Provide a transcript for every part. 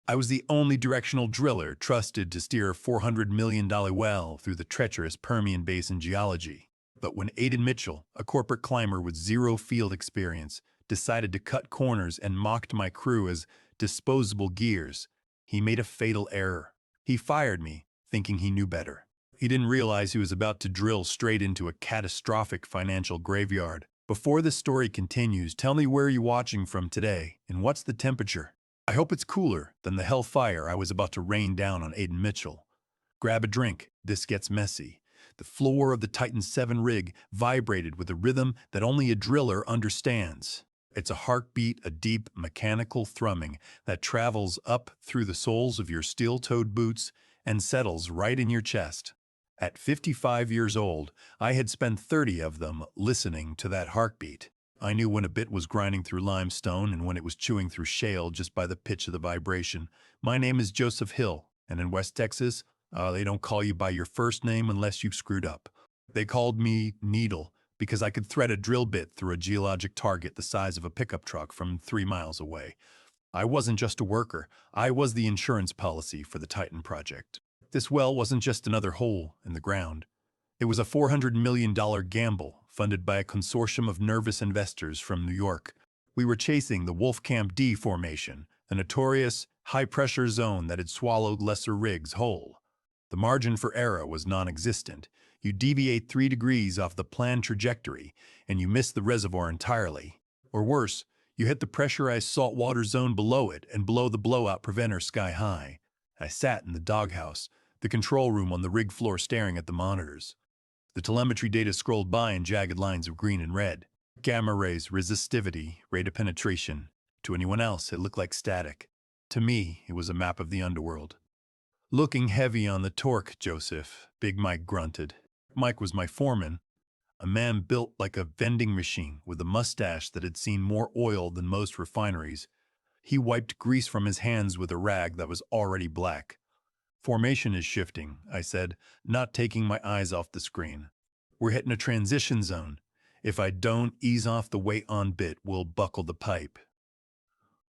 I was the only directional driller trusted to steer a $400 million well through the treacherous Permian Basin geology. But when Aidan Mitchell, a corporate climber with zero field experience, decided to cut corners and mocked my crew as disposable gears, he made a fatal error. He fired me, thinking he knew better. He didn't realize he was about to drill straight into a catastrophic financial graveyard. Before this story continues, tell me where you're watching from today, and what's the temperature? I hope it's cooler than the hellfire I was about to rain down on Aidan Mitchell. Grab a drink, this gets messy. The floor of the Titan 7 rig vibrated with a rhythm that only a driller understands. It's a heartbeat, a deep, mechanical thrumming that travels up through the soles of your steel-toed boots and settles right in your chest. At 55 years old, I had spent 30 of them listening to that heartbeat. I knew when a bit was grinding through limestone and when it was chewing through shale just by the pitch of the vibration. My name is Joseph Hill, and in West Texas, they don't call you by your first name unless you've screwed up. They called me Needle because I could thread a drill bit through a geologic target the size of a pickup truck from 3 miles away. I wasn't just a worker, I was the insurance policy for the Titan project. This well wasn't just another hole in the ground. It was a $400 million gamble funded by a consortium of nervous investors from New York. We were chasing the Wolfcamp D formation, a notorious, high-pressure zone that had swallowed lesser rigs whole. The margin for error was non-existent. You deviate 3 degrees off the planned trajectory, and you miss the reservoir entirely. Or worse, you hit the pressurized saltwater zone below it and blow the blowout preventer sky high. I sat in the Doghouse, the control room on the rig floor staring at the monitors. The telemetry data scrolled by in jagged lines of green and red. Gamma rays, resistivity, rate of penetration. To anyone else, it looked like static. To me, it was a map of the underworld. Looking heavy on the torque, Joseph, Big Mike grunted. Mike was my foreman, a man built like a vending machine with a mustache that had seen more oil than most refineries. He wiped grease from his hands with a rag that was already black. Formation is shifting, I said, not taking my eyes off the screen. We're hitting a transition zone. If I don't ease off the weight on bit, we'll buckle the pipe.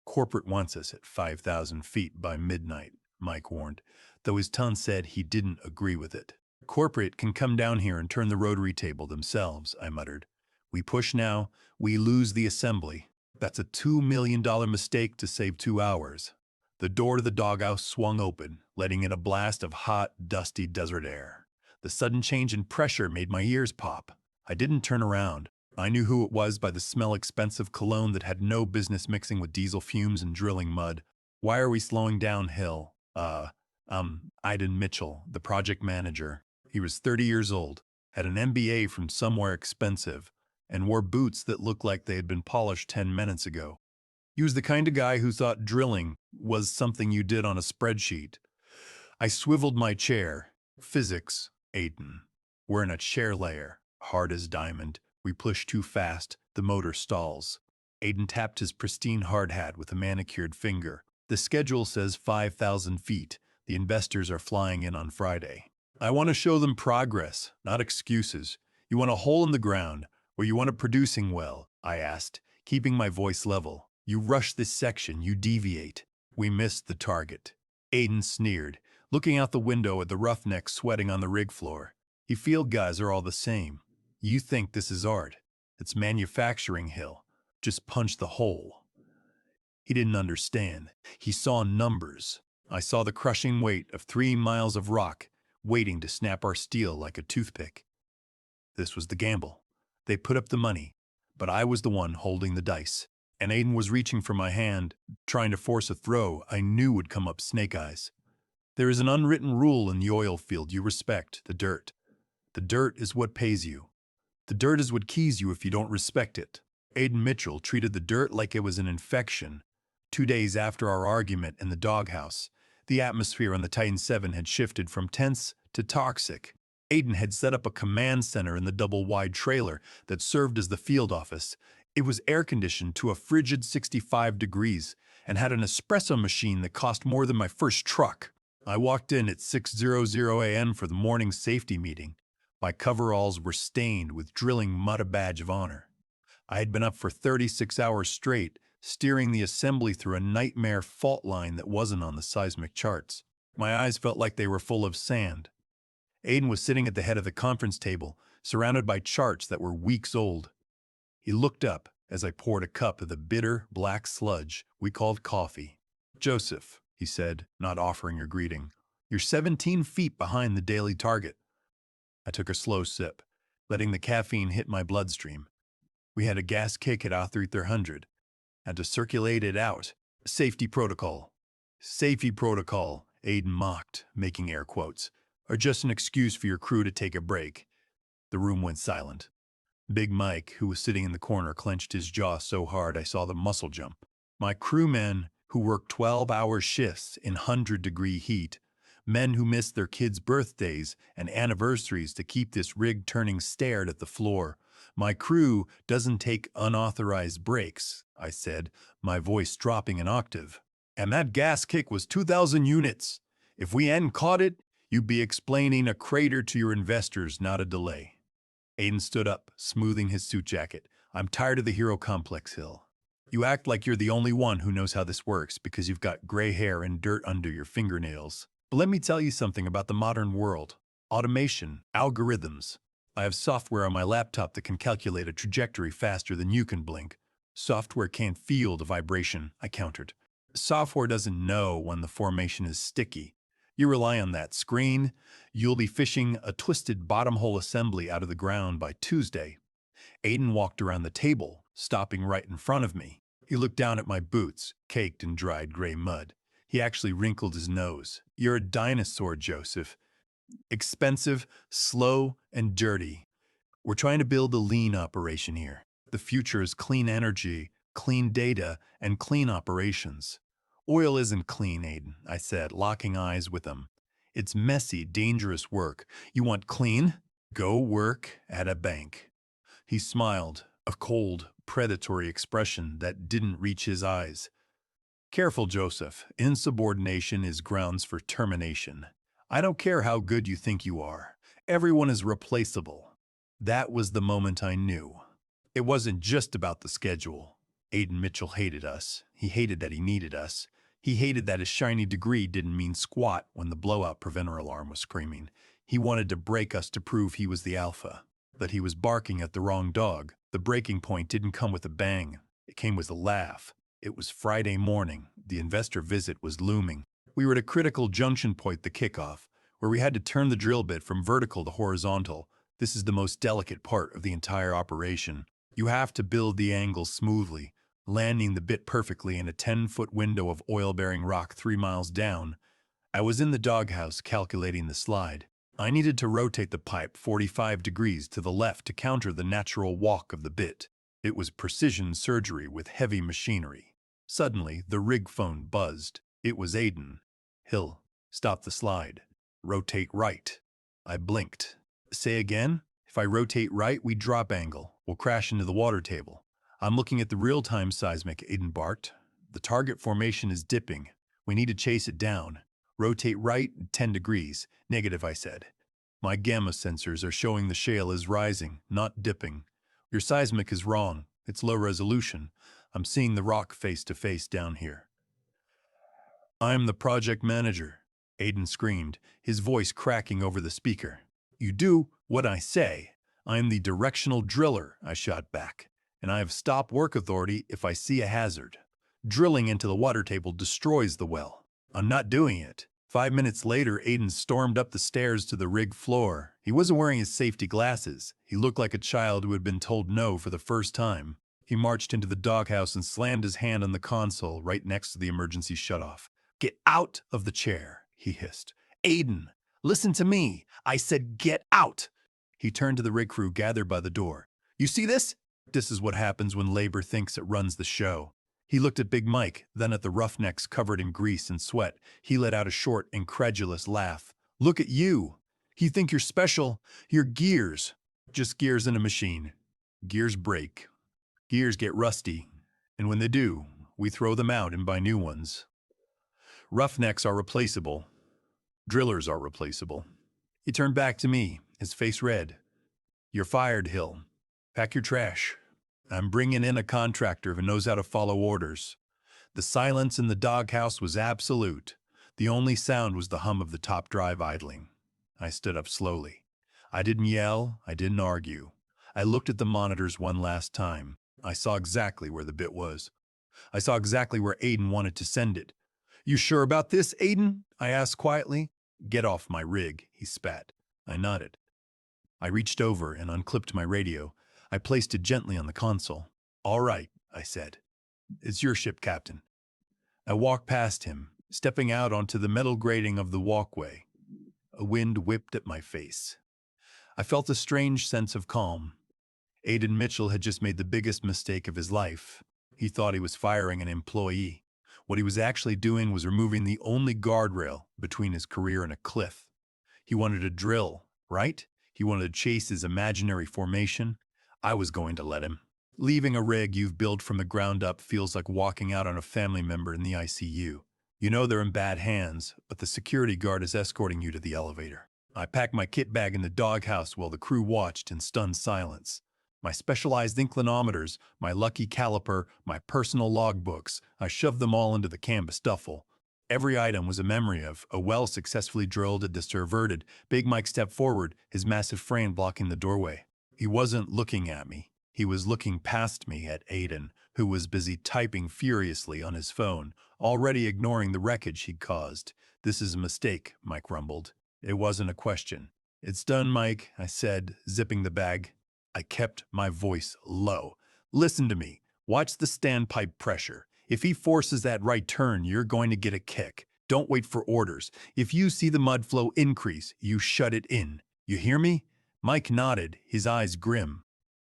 Corporate wants us at 5,000 feet by midnight, Mike warned, though his tone said he didn't agree with it. Corporate can come down here and turn the rotary table themselves, I muttered. We push now, we lose the assembly. That's a $2 million mistake to save 2 hours. The door to the Doghouse swung open, letting in a blast of hot, dusty desert air. The sudden change in pressure made my ears pop. I didn't turn around. I knew who it was by the smell-expensive cologne that had no business mixing with diesel fumes and drilling mud. Why are we slowing down, Hill? Aidan Mitchell, the project manager. He was 30 years old, had an MBA from somewhere expensive, and wore boots that looked like they had been polished 10 minutes ago. He was the kind of guy who thought drilling was something you did on a spreadsheet. I swiveled my chair. Physics, Aidan. We're in a chair layer, hard as diamond. We push too fast, the motor stalls. Aidan tapped his pristine hard hat with a manicured finger. The schedule says 5,000 feet. The investors are flying in on Friday. I want to show them progress, not excuses. You want a hole in the ground, or you want a producing well? I asked, keeping my voice level. You rush this section, you deviate. We missed the target. Aidan sneered, looking out the window at the roughnecks sweating on the rig floor. You field guys are all the same. You think this is art. It's manufacturing, Hill. Just punch the hole. He didn't understand. He saw numbers. I saw the crushing weight of 3 miles of rock waiting to snap our steel like a toothpick. This was the gamble. They put up the money, but I was the one holding the dice. And Aidan was reaching for my hand, trying to force a throw I knew would come up snake eyes. There is an unwritten rule in the oil field you respect, the dirt. The dirt is what pays you. The dirt is what keys you if you don't respect it. Aidan Mitchell treated the dirt like it was an infection. 2 days after our argument in the Doghouse, the atmosphere on the Titan 7 had shifted from tense to toxic. Aidan had set up a command center in the double-wide trailer that served as the field office. It was air-conditioned to a frigid 65 degrees and had an espresso machine that cost more than my first truck. I walked in at 6:00 a.m. for the morning safety meeting. My coveralls were stained with drilling mud, a badge of honor. I had been up for 36 hours straight, steering the assembly through a nightmare fault line that wasn't on the seismic charts. My eyes felt like they were full of sand. Aiden was sitting at the head of the conference table, surrounded by charts that were weeks old. He looked up as I poured a cup of the bitter, black sludge we called coffee. "Joseph," he said, not offering a greeting, "you're 17 feet behind the daily target." I took a slow sip, letting the caffeine hit my bloodstream. We had a gas kick at R300. Had to circulate it out. Safety protocol. Safety protocol, Aiden mocked, making air quotes, or just an excuse for your crew to take a break. The room went silent. Big Mike, who was sitting in the corner, clenched his jaw so hard I saw the muscle jump. My crewmen, who worked 12-hour shifts in 100-degree heat, men who missed their kids' birthdays and anniversaries to keep this rig turning, stared at the floor. "My crew doesn't take unauthorized breaks," I said, my voice dropping an octave. "And that gas kick was 2,000 units. If we hadn't caught it, you'd be explaining a crater to your investors, not a delay." Aiden stood up, smoothing his suit jacket. "I'm tired of the hero complex, Hill. You act like you're the only one who knows how this works because you've got gray hair and dirt under your fingernails. But let me tell you something about the modern world. Automation, algorithms. I have software on my laptop that can calculate a trajectory faster than you can blink. Software can't feel the vibration," I countered. "Software doesn't know when the formation is sticky. You rely on that screen, you'll be fishing a twisted bottom hole assembly out of the ground by Tuesday." Aiden walked around the table, stopping right in front of me. He looked down at my boots, caked in dried gray mud. He actually wrinkled his nose. "You're a dinosaur, Joseph. Expensive, slow, and dirty. We're trying to build a lean operation here. The future is clean energy, clean data, and clean operations." "Oil isn't clean, Aiden," I said, locking eyes with him. "It's messy, dangerous work. You want clean? Go work at a bank." He smiled, a cold, predatory expression that didn't reach his eyes. "Careful, Joseph. Insubordination is grounds for termination. I don't care how good you think you are. Everyone is replaceable." That was the moment I knew. It wasn't just about the schedule. Aiden Mitchell hated us. He hated that he needed us. He hated that his shiny degree didn't mean squat when the blowout preventer alarm was screaming. He wanted to break us to prove he was the alpha. But he was barking at the wrong dog. The breaking point didn't come with a bang. It came with a laugh. It was Friday morning. The investor visit was looming. We were at a critical junction point, the kickoff, where we had to turn the drill bit from vertical to horizontal. This is the most delicate part of the entire operation. You have to build the angle smoothly, landing the bit perfectly in a 10-foot window of oil-bearing rock 3 miles down. I was in the doghouse calculating the slide. I needed to rotate the pipe 45 degrees to the left to counter the natural walk of the bit. It was precision surgery with heavy machinery. Suddenly, the rig phone buzzed. It was Aiden. "Hill, stop the slide. Rotate right." I blinked. "Say again?" "If I rotate right, we drop angle. We'll crash into the water table." "I'm looking at the real-time seismic," Aiden barked. "The target formation is dipping. We need to chase it down. Rotate right 10 degrees. Negative," I said. "My gamma sensors are showing the shale is rising, not dipping. Your seismic is wrong. It's low resolution. I'm seeing the rock face to face down here." "I'm the project manager," Aiden screamed, his voice cracking over the speaker. "You do what I say." "I'm the directional driller," I shot back, "and I have stop work authority if I see a hazard. Drilling into the water table destroys the well. I'm not doing it." 5 minutes later, Aiden stormed up the stairs to the rig floor. He wasn't wearing his safety glasses. He looked like a child who had been told no for the first time. He marched into the doghouse and slammed his hand on the console right next to the emergency shutoff. "Get out of the chair," he hissed. "Aiden, listen to me. I said get out." He turned to the rig crew gathered by the door. "You see this? This is what happens when labor thinks it runs the show." He looked at Big Mike, then at the roughnecks covered in grease and sweat. He let out a short, incredulous laugh. "Look at you. You think you're special? You're gears. Just gears in a machine. Gears break. Gears get rusty. And when they do, we throw them out and buy new ones. Roughnecks are replaceable. Drillers are replaceable." He turned back to me, his face red. "You're fired, Hill. Pack your trash." I'm bringing in a contractor who knows how to follow orders. The silence in the doghouse was absolute. The only sound was the hum of the top drive idling. I stood up slowly. I didn't yell, I didn't argue. I looked at the monitors one last time. I saw exactly where the bit was. I saw exactly where Aiden wanted to send it. "You sure about this, Aiden?" I asked quietly. "Get off my rig," he spat. I nodded. I reached over and unclipped my radio. I placed it gently on the console. "All right," I said. "It's your ship, Captain." I walked past him, stepping out onto the metal grating of the walkway. A wind whipped at my face. I felt a strange sense of calm. Aiden Mitchell had just made the biggest mistake of his life. He thought he was firing an employee. What he was actually doing was removing the only guardrail between his career and a cliff. He wanted to drill, right? He wanted to chase his imaginary formation. I was going to let him. Leaving a rig you've built from the ground up feels like walking out on a family member in the ICU. You know they're in bad hands, but the security guard is escorting you to the elevator. I packed my kit bag in the doghouse while the crew watched in stunned silence. My specialized inclinometers, my lucky caliper, my personal logbooks, I shoved them all into the canvas duffel. Every item was a memory of a well successfully drilled at the diverted. Big Mike stepped forward, his massive frame blocking the doorway. He wasn't looking at me. He was looking past me at Aiden, who was busy typing furiously on his phone, already ignoring the wreckage he'd caused. "This is a mistake," Mike rumbled. It wasn't a question. "It's done, Mike," I said, zipping the bag. I kept my voice low. "Listen to me. Watch the standpipe pressure. If he forces that right turn, you're going to get a kick. Don't wait for orders. If you see the mud flow increase, you shut it in. You hear me?" Mike nodded, his eyes grim.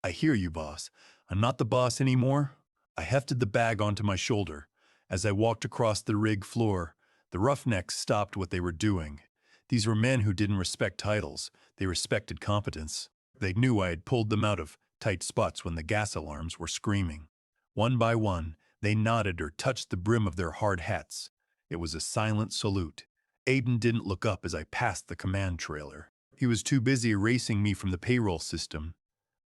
"I hear you, boss. I'm not the boss anymore." I hefted the bag onto my shoulder. As I walked across the rig floor, the Roughnecks stopped what they were doing. These were men who didn't respect titles. They respected competence. They knew I had pulled them out of tight spots when the gas alarms were screaming. One by one, they nodded or touched the brim of their hard hats. It was a silent salute. Aiden didn't look up as I passed the command trailer. He was too busy erasing me from the payroll system.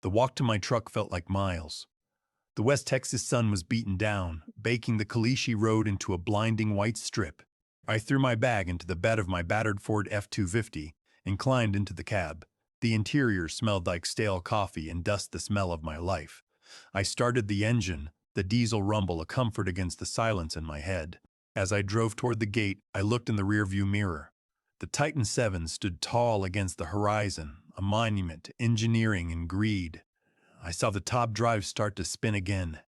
The walk to my truck felt like miles. The West Texas sun was beaten down, baking the Kalishi Road into a blinding white strip. I threw my bag into the bed of my battered Ford F-250 and climbed into the cab. The interior smelled like stale coffee and dust, the smell of my life. I started the engine, the diesel rumble a comfort against the silence in my head. As I drove toward the gate, I looked in the rearview mirror. The Titan 7 stood tall against the horizon, a monument to engineering and greed. I saw the top drive start to spin again.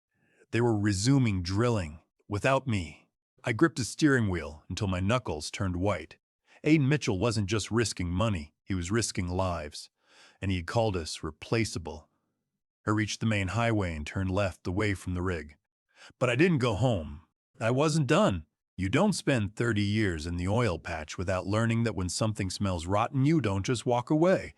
They were resuming drilling, without me. I gripped the steering wheel until my knuckles turned white. Aiden Mitchell wasn't just risking money, he was risking lives. And he had called us replaceable. I reached the main highway and turned left away from the rig. But I didn't go home. I wasn't done. You don't spend 30 years in the oil patch without learning that when something smells rotten, you don't just walk away.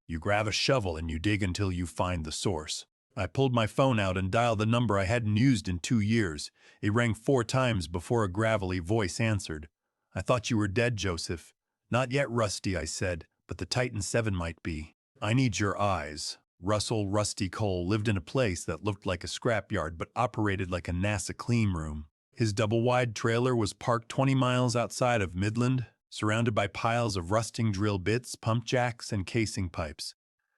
You grab a shovel and you dig until you find the source. I pulled my phone out and dialed the number I hadn't used in 2 years. It rang 4 times before a gravelly voice answered. "I thought you were dead, Joseph." "Not yet, Rusty," I said, "but the Titan 7 might be." "I need your eyes." Russell Rusty Cole lived in a place that looked like a scrapyard but operated like a NASA clean room. His double-wide trailer was parked 20 miles outside of Midland, surrounded by piles of rusting drill bits, pump jacks, and casing pipes.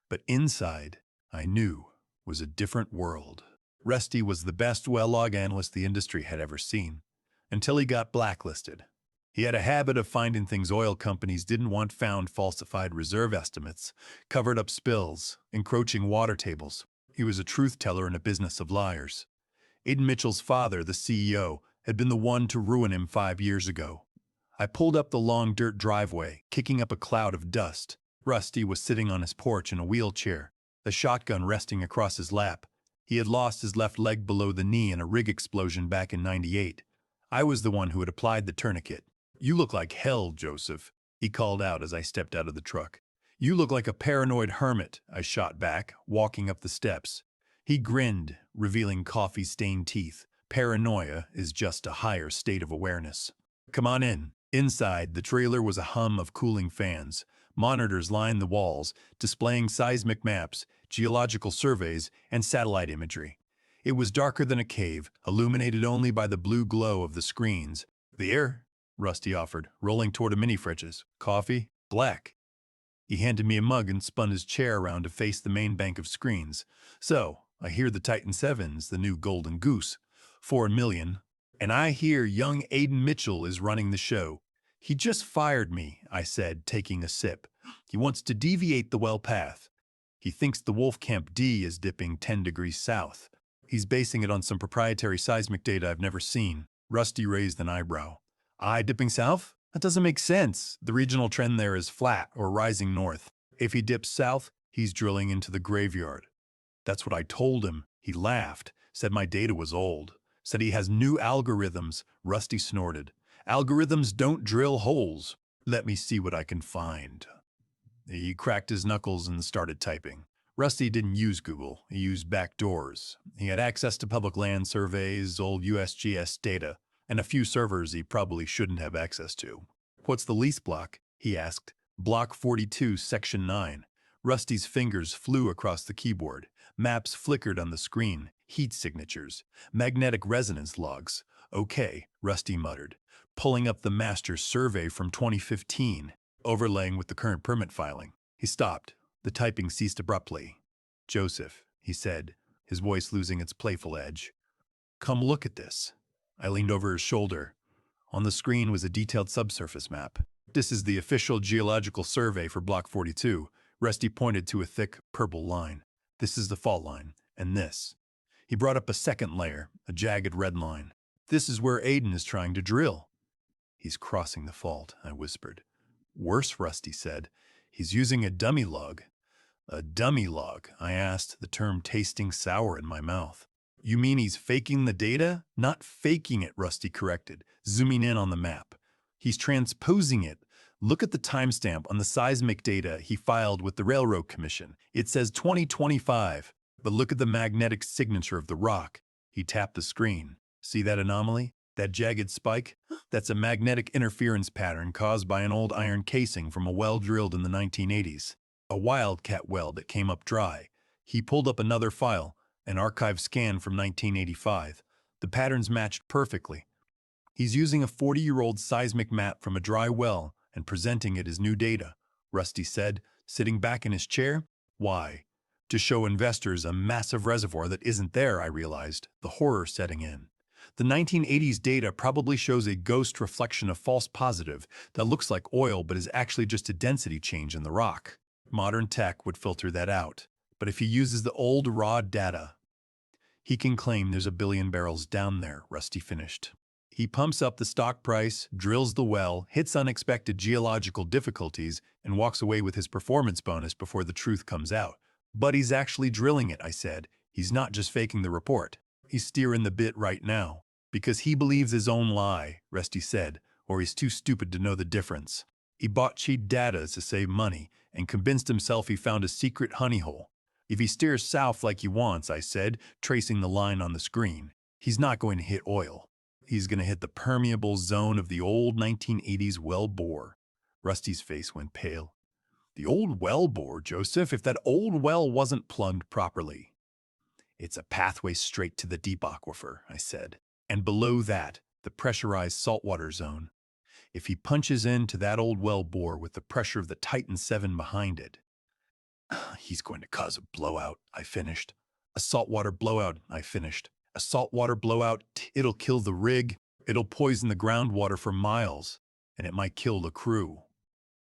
But inside, I knew, was a different world. Rusty was the best well log analyst the industry had ever seen, until he got blacklisted. He had a habit of finding things oil companies didn't want found: falsified reserve estimates, covered up spills, encroaching water tables. He was a truth teller in a business of liars. Aiden Mitchell's father, the CEO, had been the one to ruin him 5 years ago. I pulled up the long dirt driveway, kicking up a cloud of dust. Rusty was sitting on his porch in a wheelchair, a shotgun resting across his lap. He had lost his left leg below the knee in a rig explosion back in '98. I was the one who had applied the tourniquet. "You look like hell, Joseph," he called out as I stepped out of the truck. "You look like a paranoid hermit," I shot back, walking up the steps. He grinned, revealing coffee-stained teeth. "Paranoia is just a higher state of awareness." "Come on in." Inside, the trailer was a hum of cooling fans. Monitors lined the walls, displaying seismic maps, geological surveys, and satellite imagery. It was darker than a cave, illuminated only by the blue glow of the screens. "There," Rusty offered, rolling toward a mini-fridges. "Coffee?" "Black." He handed me a mug and spun his chair around to face the main bank of screens. "So, I hear the Titan 7's the new golden goose. 4 million. And I hear young Aiden Mitchell is running the show. He just fired me," I said, taking a sip. "He wants to deviate the well path. He thinks the Wolfcamp D is dipping 10 degrees south. He's basing it on some proprietary seismic data I've never seen." Rusty raised an eyebrow. Dipping south? That doesn't make sense. The regional trend there is flat or rising north. If he dips south, he's drilling into the graveyard. That's what I told him. He laughed, said my data was old, said he has new algorithms. Rusty snorted. "Algorithms don't drill holes. Let me see what I can find." He cracked his knuckles and started typing. Rusty didn't use Google. He used backdoors. He had access to public land surveys, old USGS data, and a few servers he probably shouldn't have access to. "What's the lease block?" he asked. "Block 42, Section 9. Rusty's fingers flew across the keyboard. Maps flickered on the screen. Heat signatures. Magnetic resonance logs. "Okay," Rusty muttered, pulling up the master survey from 2015, overlaying with the current permit filing. He stopped. The typing ceased abruptly. "Joseph," he said, his voice losing its playful edge. "Come look at this." I leaned over his shoulder. On the screen was a detailed subsurface map. "This is the official geological survey for Block 42. Rusty pointed to a thick, purple line. "This is the fault line, and this." He brought up a second layer, a jagged red line. "This is where Aiden is trying to drill." "He's crossing the fault," I whispered. "Worse," Rusty said. "He's using a dummy log." "A dummy log?" I asked, the term tasting sour in my mouth. "You mean he's faking the data?" "Not faking it," Rusty corrected, zooming in on the map. "He's transposing it. Look at the timestamp on the seismic data he filed with the Railroad Commission. It says 2025. But look at the magnetic signature of the rock." He tapped the screen. "See that anomaly? That jagged spike? That's a magnetic interference pattern caused by an old iron casing from a well drilled in the 1980s. A wildcat well that came up dry." He pulled up another file, an archive scan from 1985. The patterns matched perfectly. "He's using a 40-year-old seismic map from a dry well and presenting it as new data," Rusty said, sitting back in his chair. "Why? To show investors a massive reservoir that isn't there," I realized, the horror setting in. "The 1980s data probably shows a ghost reflection of false positive that looks like oil but is actually just a density change in the rock. Modern tech would filter that out. But if he uses the old raw data, he can claim there's 1 billion barrels down there," Rusty finished. "He pumps up the stock price, drills the well, hits unexpected geological difficulties, and walks away with his performance bonus before the truth comes out." "But he's actually drilling it," I said. "He's not just faking the report. He's steering the bit right now." "Because he believes his own lie," Rusty said, "or he's too stupid to know the difference. He bought cheap data to save money and convinced himself he found a secret honey hole. If he steers south like he wants," I said, tracing the line on the screen, "he's not going to hit oil. He's going to hit the permeable zone of the old 1980s well bore." Rusty's face went pale. "The old well bore, Joseph? If that old well wasn't plugged properly." "It's a pathway straight to the deep aquifer," I said. "And below that, the pressurized saltwater zone. If he punches into that old well bore with the pressure of the Titan 7 behind it, he's going to cause a blowout," I finished. "A saltwater blowout," I finished. "A saltwater blowout, it'll kill the rig, it'll poison the groundwater for miles, and it might kill the crew."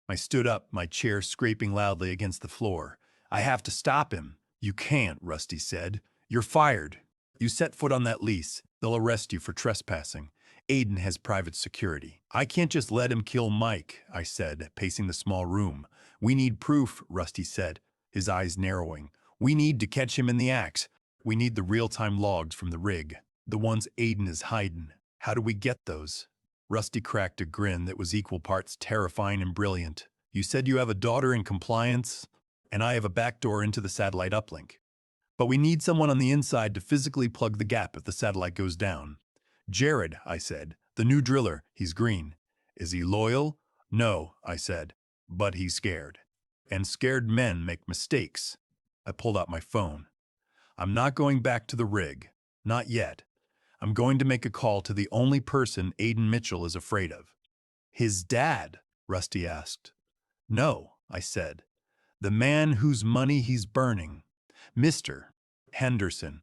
I stood up, my chair scraping loudly against the floor. "I have to stop him." "You can't," Rusty said. "You're fired. You set foot on that lease, they'll arrest you for trespassing. Aiden has private security." "I can't just let him kill Mike," I said, pacing the small room. "We need proof," Rusty said, his eyes narrowing. "We need to catch him in the act. We need the real-time logs from the rig, the ones Aiden is hiding. How do we get those?" Rusty cracked a grin that was equal parts terrifying and brilliant. "You said you have a daughter in compliance, and I have a backdoor into the satellite uplink. But we need someone on the inside to physically plug the gap if the satellite goes down." "Jared," I said, "the new driller, he's green." "Is he loyal?" "No," I said, "but he's scared. And scared men make mistakes." I pulled out my phone. "I'm not going back to the rig. Not yet. I'm going to make a call to the only person Aiden Mitchell is afraid of. His dad, Rusty asked. No, I said. The man whose money he's burning. Mr. Henderson.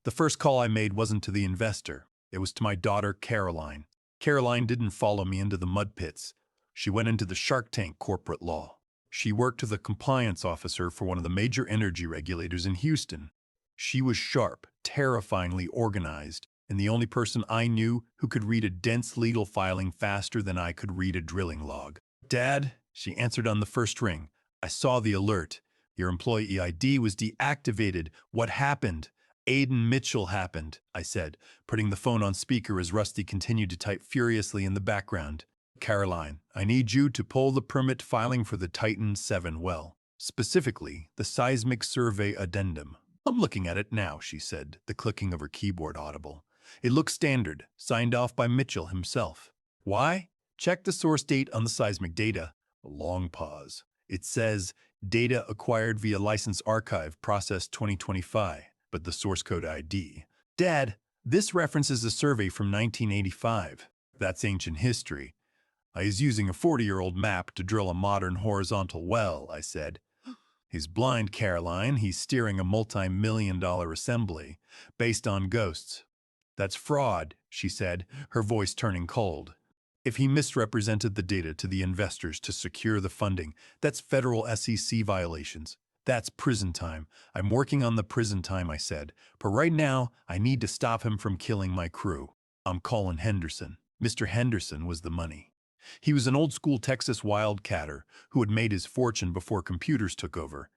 The first call I made wasn't to the investor. It was to my daughter, Caroline. Caroline didn't follow me into the mud pits. She went into the Shark Tank corporate law. She worked as a compliance officer for one of the major energy regulators in Houston. She was sharp, terrifyingly organized, and the only person I knew who could read a dense legal filing faster than I could read a drilling log. Dad, she answered on the first ring. I saw the alert. Your employee ID was deactivated. What happened? Aiden Mitchell happened, I said, putting the phone on speaker as Rusty continued to type furiously in the background. Caroline, I need you to pull the permit filing for the Titan 7 well, specifically the seismic survey addendum. I'm looking at it now, she said, the clicking of her keyboard audible. It looks standard, signed off by Mitchell himself. Why? Check the source date on the seismic data. A long pause. It says, data acquired via license archive process 2025, but the source code ID. Dad, this references a survey from 1985. That's ancient history. I was using a 40-year-old map to drill a modern horizontal well, I said. He's blind, Caroline. He's steering a multi-million-dollar assembly based on ghosts. That's fraud, she said, her voice turning cold. If he misrepresented the data to the investors to secure the funding, that's federal SEC violations. That's prison time. I'm working on the prison time, I said. But right now, I need to stop him from killing my crew. I'm calling Henderson. Mr. Henderson was the money. He was an old-school Texas wildcatter who had made his fortune before computers took over.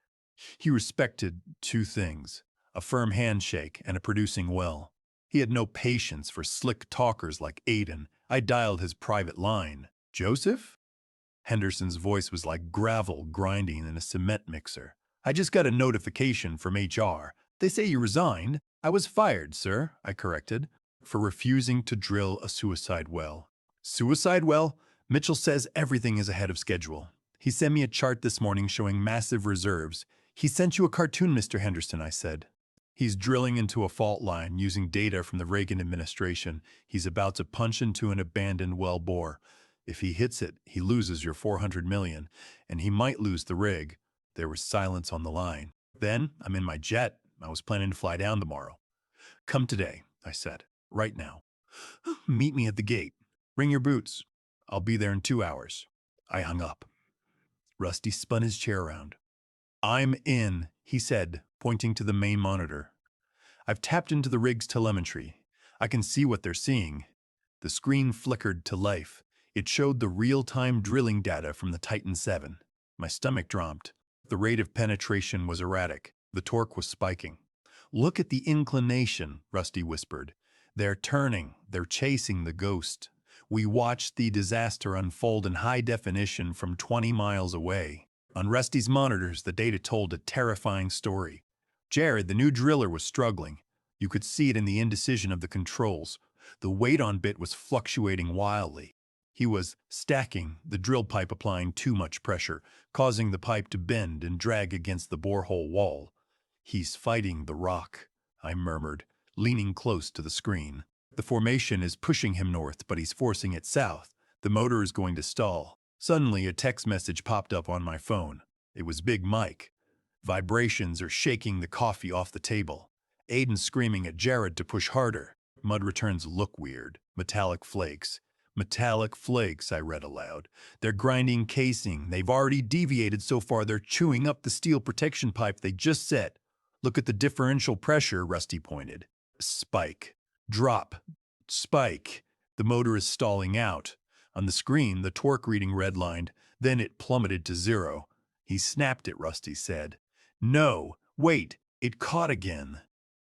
He respected two things, a firm handshake and a producing well. He had no patience for slick talkers like Aiden. I dialed his private line. Joseph? Henderson's voice was like gravel grinding in a cement mixer. I just got a notification from HR. They say you resigned. I was fired, sir, I corrected, for refusing to drill a suicide well. Suicide well? Mitchell says everything is ahead of schedule. He sent me a chart this morning showing massive reserves. He sent you a cartoon, Mr. Henderson, I said. He's drilling into a fault line using data from the Reagan administration. He's about to punch into an abandoned well bore. If he hits it, he loses your $400 million, and he might lose the rig. There was silence on the line. Then, I'm in my jet. I was planning to fly down tomorrow. Come today, I said. Right now. Meet me at the gate. Bring your boots. I'll be there in 2 hours. I hung up. Rusty spun his chair around. I'm in, he said, pointing to the main monitor. I've tapped into the rig's telemetry. I can see what they're seeing. The screen flickered to life. It showed the real-time drilling data from the Titan 7. My stomach dropped. The rate of penetration was erratic. The torque was spiking. Look at the inclination, Rusty whispered. They're turning. They're chasing the ghost. We watched the disaster unfold in high definition from 20 miles away. On Rusty's monitors, the data told a terrifying story. Jared, the new driller, was struggling. You could see it in the indecision of the controls. The weight on bit was fluctuating wildly. He was stacking, the drill pipe applying too much pressure, causing the pipe to bend and drag against the borehole wall. He's fighting the rock, I murmured, leaning close to the screen. The formation is pushing him north, but he's forcing it south. The motor is going to stall. Suddenly, a text message popped up on my phone. It was Big Mike. Vibrations are shaking the coffee off the table. Aiden screaming at Jared to push harder. Mud returns look weird. Metallic flakes. Metallic flakes, I read aloud. They're grinding casing. They've already deviated so far they're chewing up the steel protection pipe they just set. Look at the differential pressure, Rusty pointed. Spike. Drop. Spike. The motor is stalling out. On the screen, the torque reading redlined. Then it plummeted to 0. He snapped it, Rusty said. No, wait, it caught again.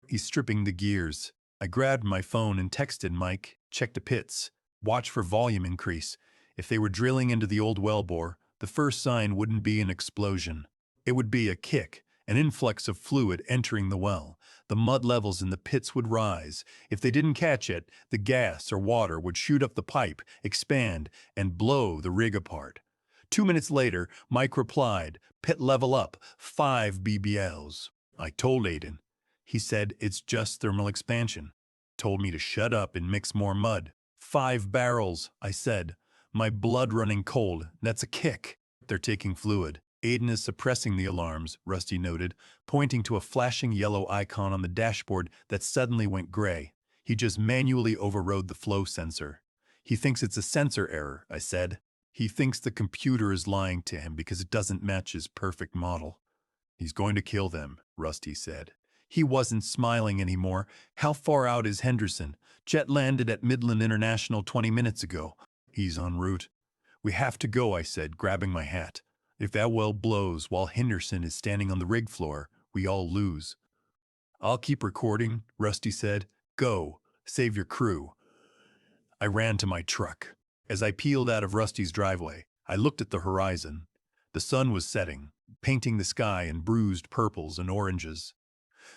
He's stripping the gears. I grabbed my phone and texted Mike, check the pits. Watch for volume increase. If they were drilling into the old wellbore, the first sign wouldn't be an explosion. It would be a kick, an influx of fluid entering the well. The mud levels in the pits would rise. If they didn't catch it, the gas or water would shoot up the pipe, expand, and blow the rig apart. 2 minutes later, Mike replied, pit level up, 5 BBLs. I told Aiden. He said it's just thermal expansion. Told me to shut up and mix more mud. 5 barrels, I said. My blood running cold. That's a kick. They're taking fluid. Aiden is suppressing the alarms, Rusty noted, pointing to a flashing yellow icon on the dashboard that suddenly went gray. He just manually overrode the flow sensor. He thinks it's a sensor error, I said. He thinks the computer is lying to him because it doesn't match his perfect model. He's going to kill them, Rusty said. He wasn't smiling anymore. How far out is Henderson? Jet landed at Midland International 20 minutes ago. He's en route. We have to go, I said, grabbing my hat. If that well blows while Henderson is standing on the rig floor, we all lose. I'll keep recording, Rusty said. Go. Save your crew. I ran to my truck. As I peeled out of Rusty's driveway, I looked at the horizon. The sun was setting, painting the sky in bruised purples and oranges.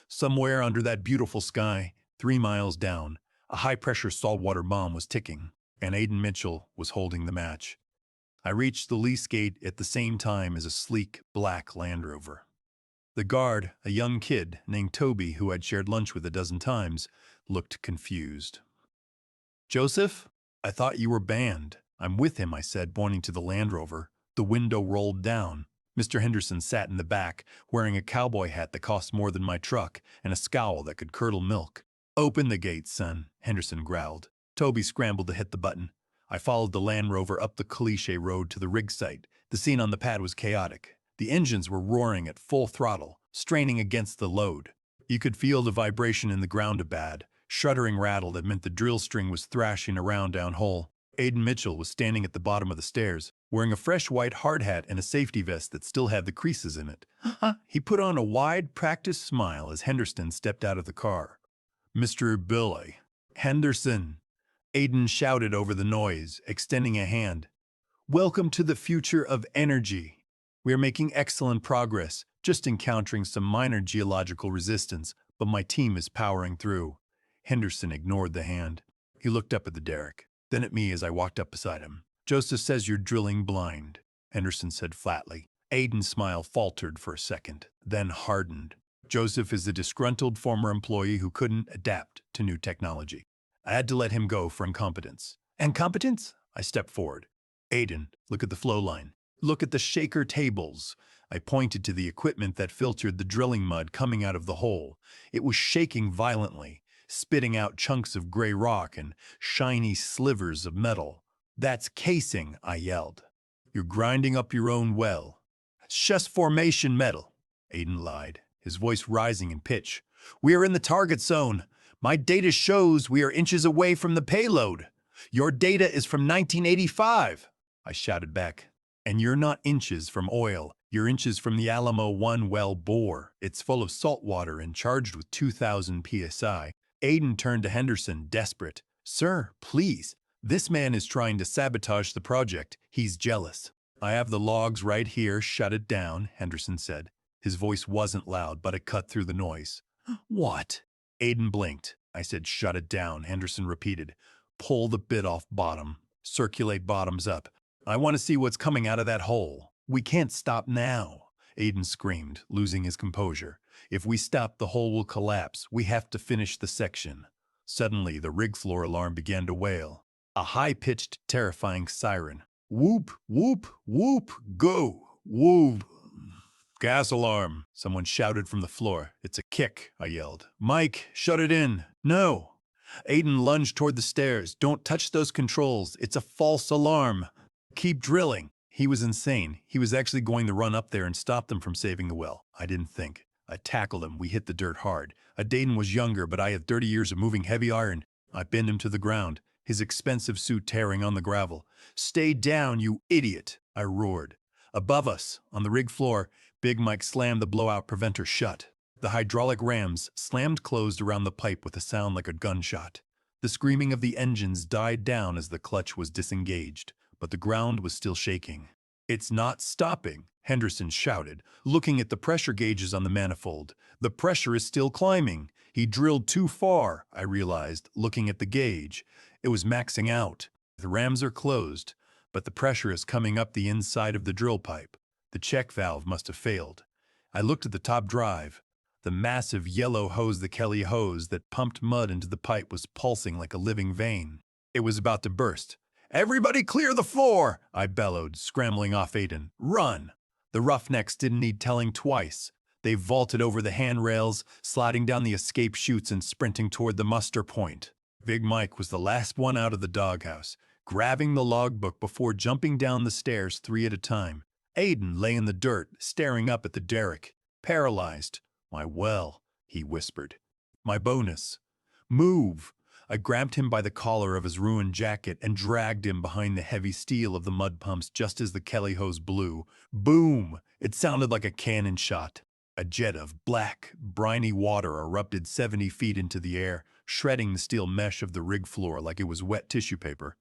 Somewhere under that beautiful sky, 3 miles down, a high-pressure saltwater bomb was ticking, and Aiden Mitchell was holding the match. I reached the lease gate at the same time as a sleek, black Land Rover. The guard, a young kid named Toby who I'd shared lunch with a dozen times, looked confused. Joseph? I thought you were banned. I'm with him, I said, pointing to the Land Rover. The window rolled down. Mr. Henderson sat in the back, wearing a cowboy hat that cost more than my truck and a scowl that could curdle milk. Open the gate, son, Henderson growled. Toby scrambled to hit the button. I followed the Land Rover up the Cliche Road to the rig site. The scene on the pad was chaotic. The engines were roaring at full throttle, straining against the load. You could feel the vibration in the ground a bad, shuddering rattle that meant the drill string was thrashing around downhole. Aiden Mitchell was standing at the bottom of the stairs, wearing a fresh white hard hat and a safety vest that still had the creases in it. He put on a wide, practiced smile as Henderson stepped out of the car. Mr. Billy. Henderson. Aiden shouted over the noise, extending a hand. Welcome to the future of energy. We are making excellent progress, just encountering some minor geological resistance, but my team is powering through. Henderson ignored the hand. He looked up at the derrick, then at me as I walked up beside him. Joseph says you're drilling blind, Henderson said flatly. Aiden's smile faltered for a second, then hardened. Joseph is a disgruntled former employee who couldn't adapt to new technology. I had to let him go for incompetence. Incompetence? I stepped forward. Aiden, look at the flow line. Look at the shaker tables. I pointed to the equipment that filtered the drilling mud coming out of the hole. It was shaking violently, spitting out chunks of gray rock and shiny slivers of metal. That's casing, I yelled. You're grinding up your own well. It's just formation metal, Aiden lied, his voice rising in pitch. We are in the target zone. My data shows we are inches away from the payload. Your data is from 1985, I shouted back. And you're not inches from oil. You're inches from the Alamo 1 well bore. It's full of salt water and charged with 2,000 psi. Aiden turned to Henderson, desperate. Sir, please. This man is trying to sabotage the project. He's jealous. I have the logs right here. Shut it down, Henderson said. His voice wasn't loud, but it cut through the noise. What? Aiden blinked. I said, shut it down, Henderson repeated. Pull the bit off bottom. Circulate bottoms up. I want to see what's coming out of that hole. We can't stop now, Aiden screamed, losing his composure. If we stop, the hole will collapse. We have to finish the section. Suddenly, the rig floor alarm began to wail. A high-pitched, terrifying siren. Whoop, whoop, whoop, go, whoop. Gas alarm, someone shouted from the floor. It's a kick, I yelled. Mike, shut it in. No. Aiden lunged toward the stairs. Don't touch those controls. It's a false alarm. Keep drilling. He was insane. He was actually going to run up there and stop them from saving the well. I didn't think. I tackled him. We hit the dirt hard. Aiden was younger, but I had 30 years of moving heavy iron. I pinned him to the ground, his expensive suit tearing on the gravel. Stay down, you idiot, I roared. Above us, on the rig floor, Big Mike slammed the blowout preventer shut. The hydraulic rams slammed closed around the pipe with a sound like a gunshot. The screaming of the engines died down as the clutch was disengaged, but the ground was still shaking. It's not stopping, Henderson shouted, looking at the pressure gauges on the manifold. The pressure is still climbing. He drilled too far, I realized, looking at the gauge. It was maxing out. The rams are closed, but the pressure is coming up the inside of the drill pipe. The check valve must have failed. I looked at the top drive. The massive yellow hose, the Kelly hose that pumped mud into the pipe, was pulsing like a living vein. It was about to burst. "Everybody clear the floor!" I bellowed, scrambling off Aiden. "Run!" The Roughnecks didn't need telling twice. They vaulted over the handrails, sliding down the escape chutes and sprinting toward the muster point. Big Mike was the last one out of the doghouse, grabbing the logbook before jumping down the stairs 3 at a time. Aiden lay in the dirt, staring up at the derrick, paralyzed. "My well," he whispered. "My bonus. Move!" I grabbed him by the collar of his ruined jacket and dragged him behind the heavy steel of the mud pumps just as the Kelly hose blew. Boom! It sounded like a cannon shot. A jet of black, briny water erupted 70 feet into the air, shredding the steel mesh of the rig floor like it was wet tissue paper.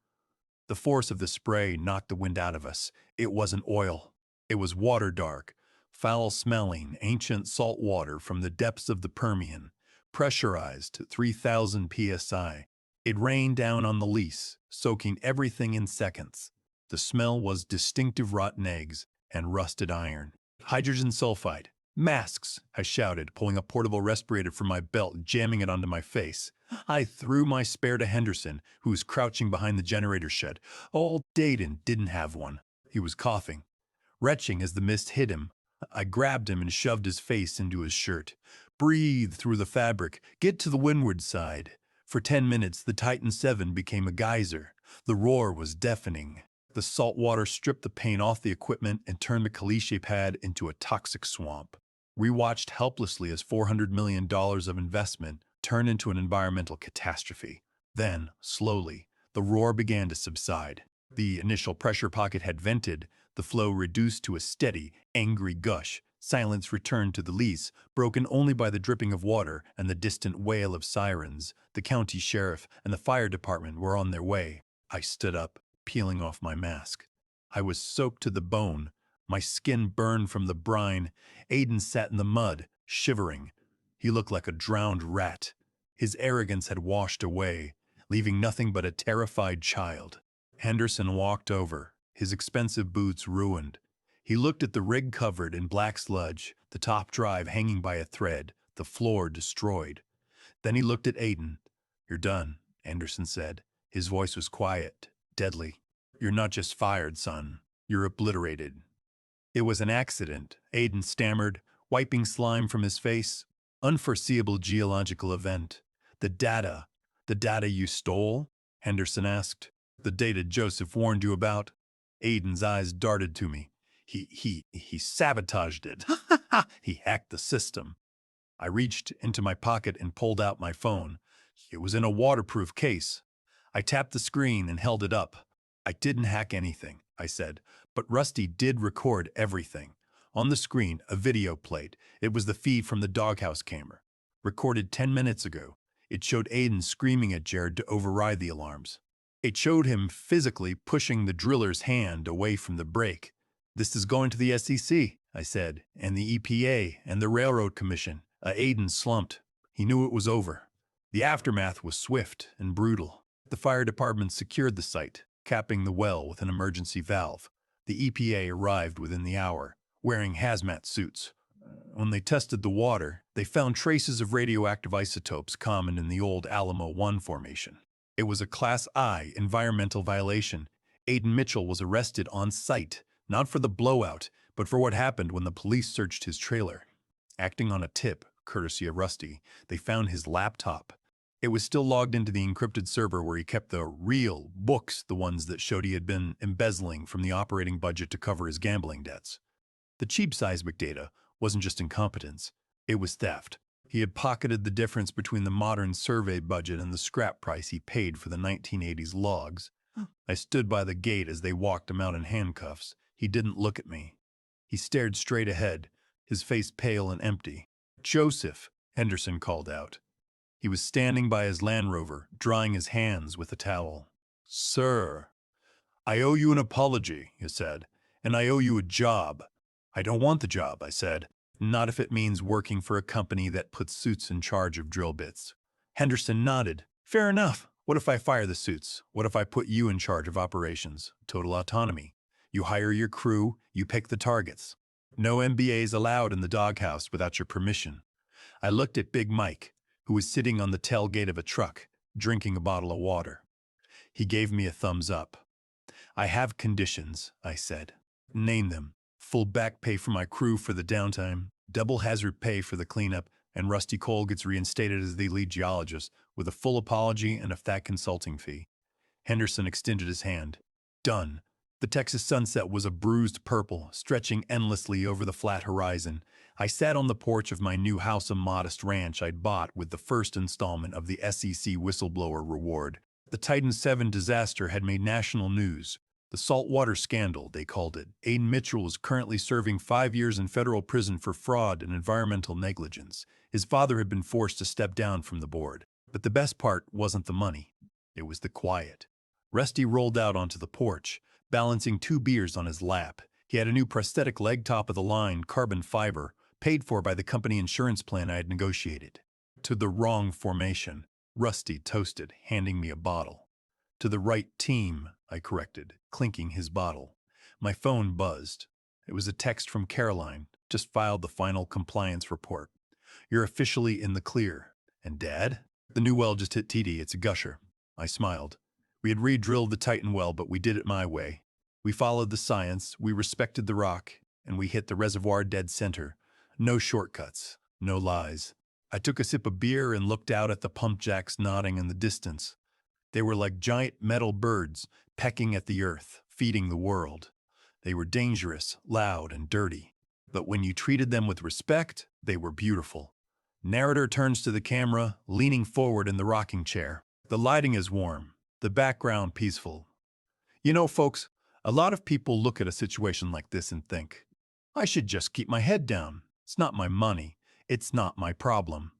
The force of the spray knocked the wind out of us. It wasn't oil. It was water dark, foul-smelling, ancient salt water from the depths of the Permian, pressurized to 3,000 psi. It rained down on the lease, soaking everything in seconds. The smell was distinctive rotten eggs and rusted iron. "Hydrogen sulfide. Masks!" I shouted, pulling a portable respirator from my belt and jamming it onto my face. I threw my spare to Henderson, who was crouching behind the generator shed. Old Dayton didn't have one. He was coughing, retching as the mist hit him. I grabbed him and shoved his face into his shirt. "Breathe through the fabric. Get to the windward side." For 10 minutes, the Titan 7 became a geyser. The roar was deafening. The salt water stripped the paint off the equipment and turned the caliche pad into a toxic swamp. We watched helplessly as $400 million of investment turned into an environmental catastrophe. Then, slowly, the roar began to subside. The initial pressure pocket had vented, the flow reduced to a steady, angry gush. Silence returned to the lease, broken only by the dripping of water and the distant wail of sirens. The county sheriff and the fire department were on their way. I stood up, peeling off my mask. I was soaked to the bone. My skin burned from the brine. Aiden sat in the mud, shivering. He looked like a drowned rat. His arrogance had washed away, leaving nothing but a terrified child. Henderson walked over, his expensive boots ruined. He looked at the rig covered in black sludge, the top drive hanging by a thread, the floor destroyed. Then he looked at Aiden. "You're done," Henderson said. His voice was quiet, deadly. "You're not just fired, son. You're obliterated." "It was an accident," Aiden stammered, wiping slime from his face. "Unforeseeable geological event." The data you stole?" Henderson asked. "The data Joseph warned you about?" Aiden's eyes darted to me. He sabotaged it. He hacked the system." I reached into my pocket and pulled out my phone. It was in a waterproof case. I tapped the screen and held it up. "I didn't hack anything," I said, "but Rusty did record everything." On the screen, a video played. It was the feed from the Doghouse camera. Recorded 10 minutes ago. It showed Aiden screaming at Jared to override the alarms. It showed him physically pushing the driller's hand away from the brake. "This is going to the SEC," I said, "and the EPA and the Railroad Commission." Aiden slumped. He knew it was over. The aftermath was swift and brutal. The fire department secured the site, capping the well with an emergency valve. The EPA arrived within the hour, wearing hazmat suits. When they tested the water, they found traces of radioactive isotopes common in the old Alamo 1 formation. It was a Class I environmental violation. Aiden Mitchell was arrested on site, not for the blowout, but for what happened when the police searched his trailer. Acting on a tip, courtesy of Rusty, they found his laptop. It was still logged into the encrypted server where he kept the real books, the ones that showed he had been embezzling from the operating budget to cover his gambling debts. The cheap seismic data wasn't just incompetence, it was theft. He had pocketed the difference between the modern survey budget and the scrap price he paid for the 1980s logs. I stood by the gate as they walked him out in handcuffs. He didn't look at me. He stared straight ahead, his face pale and empty. "Joseph," Henderson called out. He was standing by his Land Rover, drying his hands with a towel. "Sir, I owe you an apology," he said, "and I owe you a job." "I don't want the job," I said. "Not if it means working for a company that puts suits in charge of drill bits." Henderson nodded. "Fair enough. What if I fire the suits? What if I put you in charge of operations? Total autonomy. You hire your crew, you pick the targets. No MBAs allowed in the Doghouse without your permission." I looked at Big Mike, who was sitting on the tailgate of a truck, drinking a bottle of water. He gave me a thumbs up. I have conditions, I said. Name them. Full back pay for my crew for the downtime, double hazard pay for the cleanup, and Rusty Cole gets reinstated as the lead geologist with a full apology and a fat consulting fee. Henderson extended his hand. Done. The Texas sunset was a bruised purple, stretching endlessly over the flat horizon. I sat on the porch of my new house, a modest ranch I'd bought with the first installment of the SEC whistleblower reward. The Titan 7 disaster had made national news. The Saltwater scandal, they called it. Aiden Mitchell was currently serving 5 years in federal prison for fraud and environmental negligence. His father had been forced to step down from the board. But the best part wasn't the money. It was the quiet. Rusty rolled out onto the porch, balancing 2 beers on his lap. He had a new prosthetic leg, top-of-the-line, carbon fiber, paid for by the company insurance plan I had negotiated. To the wrong formation, Rusty toasted, handing me a bottle. To the right team, I corrected, clinking his bottle. My phone buzzed. It was a text from Caroline. Just filed the final compliance report. You're officially in the clear. And Dad? The new well just hit TD. It's a gusher. I smiled. We had re-drilled the Titan well, but we did it my way. We followed the science, we respected the rock, and we hit the reservoir dead center. No shortcuts, no lies. I took a sip of beer and looked out at the pump jacks nodding in the distance. They were like giant metal birds, pecking at the earth, feeding the world. They were dangerous, loud, and dirty. But when you treated them with respect, they were beautiful. Narrator turns to the camera, leaning forward in the rocking chair. The lighting is warm, the background peaceful. You know, folks, a lot of people look at a situation like this and think, I should just keep my head down. It's not my money. It's not my problem.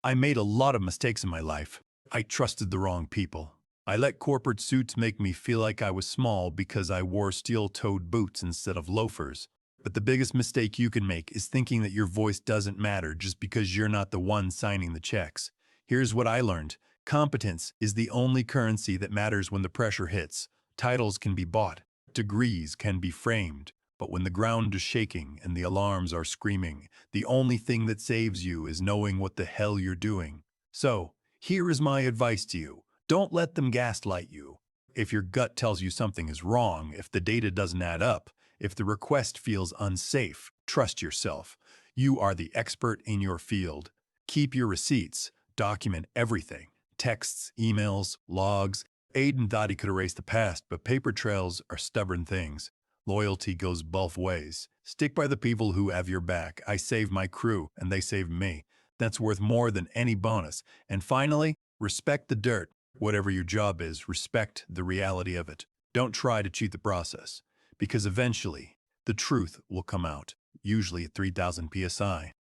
I made a lot of mistakes in my life. I trusted the wrong people. I let corporate suits make me feel like I was small because I wore steel-toed boots instead of loafers. But the biggest mistake you can make is thinking that your voice doesn't matter just because you're not the one signing the checks. Here's what I learned. Competence is the only currency that matters when the pressure hits. Titles can be bought. Degrees can be framed. But when the ground is shaking and the alarms are screaming, the only thing that saves you is knowing what the hell you're doing. So, here is my advice to you. Don't let them gaslight you. If your gut tells you something is wrong, if the data doesn't add up, if the request feels unsafe, trust yourself. You are the expert in your field. Keep your receipts. Document everything. Texts, emails, logs. Aiden thought he could erase the past, but paper trails are stubborn things. Loyalty goes both ways. Stick by the people who have your back. I saved my crew, and they saved me. That's worth more than any bonus. And finally, respect the dirt. Whatever your job is, respect the reality of it. Don't try to cheat the process, because eventually, the truth will come out, usually at 3,000 psi.